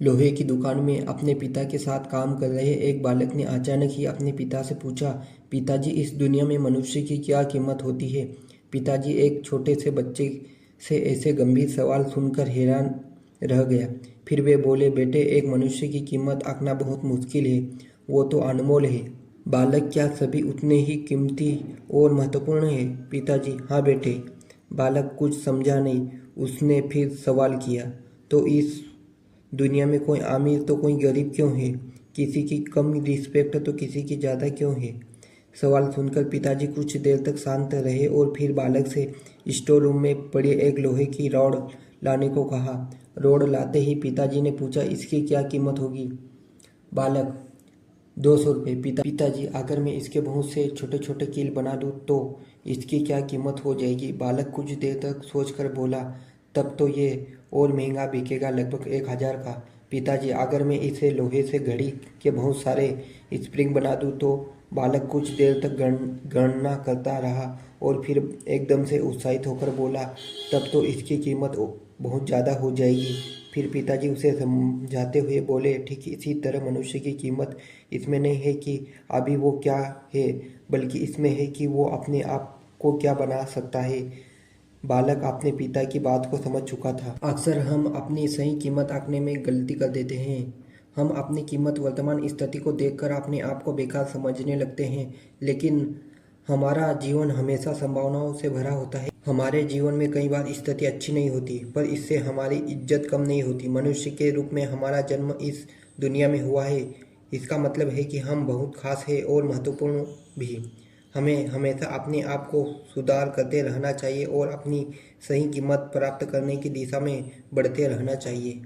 लोहे की दुकान में अपने पिता के साथ काम कर रहे एक बालक ने अचानक ही अपने पिता से पूछा, पिताजी, इस दुनिया में मनुष्य की क्या कीमत होती है? पिताजी एक छोटे से बच्चे से ऐसे गंभीर सवाल सुनकर हैरान रह गया। फिर वे बोले, बेटे, एक मनुष्य की कीमत आंकना बहुत मुश्किल है, वो तो अनमोल है। बालक, क्या सभी उतने ही कीमती और महत्वपूर्ण है? पिताजी, हाँ बेटे। बालक कुछ समझा नहीं। उसने फिर सवाल किया, तो इस दुनिया में कोई अमीर तो कोई गरीब क्यों है? किसी की कम रिस्पेक्ट तो किसी की ज़्यादा क्यों है? सवाल सुनकर पिताजी कुछ देर तक शांत रहे और फिर बालक से स्टोर रूम में पड़ी एक लोहे की रॉड लाने को कहा। रॉड लाते ही पिताजी ने पूछा, इसकी क्या कीमत होगी? बालक, 200 रुपये। पिताजी, अगर मैं इसके बहुत से छोटे छोटे कील बना दूँ तो इसकी क्या कीमत हो जाएगी? बालक कुछ देर तक सोचकर बोला, तब तो ये और महंगा बिकेगा, लगभग 1000 का। पिताजी, अगर मैं इसे लोहे से घड़ी के बहुत सारे स्प्रिंग बना दूँ तो? बालक कुछ देर तक गणना करता रहा और फिर एकदम से उत्साहित होकर बोला, तब तो इसकी कीमत बहुत ज़्यादा हो जाएगी। फिर पिताजी उसे समझाते हुए बोले, ठीक इसी तरह मनुष्य की कीमत इसमें नहीं है कि अभी वो क्या है, बल्कि इसमें है कि वो अपने आप को क्या बना सकता है। बालक अपने पिता की बात को समझ चुका था। अक्सर हम अपनी सही कीमत आंकने में गलती कर देते हैं। हम अपनी कीमत वर्तमान स्थिति को देखकर अपने आप को बेकार समझने लगते हैं, लेकिन हमारा जीवन हमेशा संभावनाओं से भरा होता है। हमारे जीवन में कई बार स्थिति अच्छी नहीं होती, पर इससे हमारी इज्जत कम नहीं होती। मनुष्य के रूप में हमारा जन्म इस दुनिया में हुआ है, इसका मतलब है कि हम बहुत खास है और महत्वपूर्ण भी। हमें हमेशा अपने आप को सुधार करते रहना चाहिए और अपनी सही कीमत प्राप्त करने की दिशा में बढ़ते रहना चाहिए।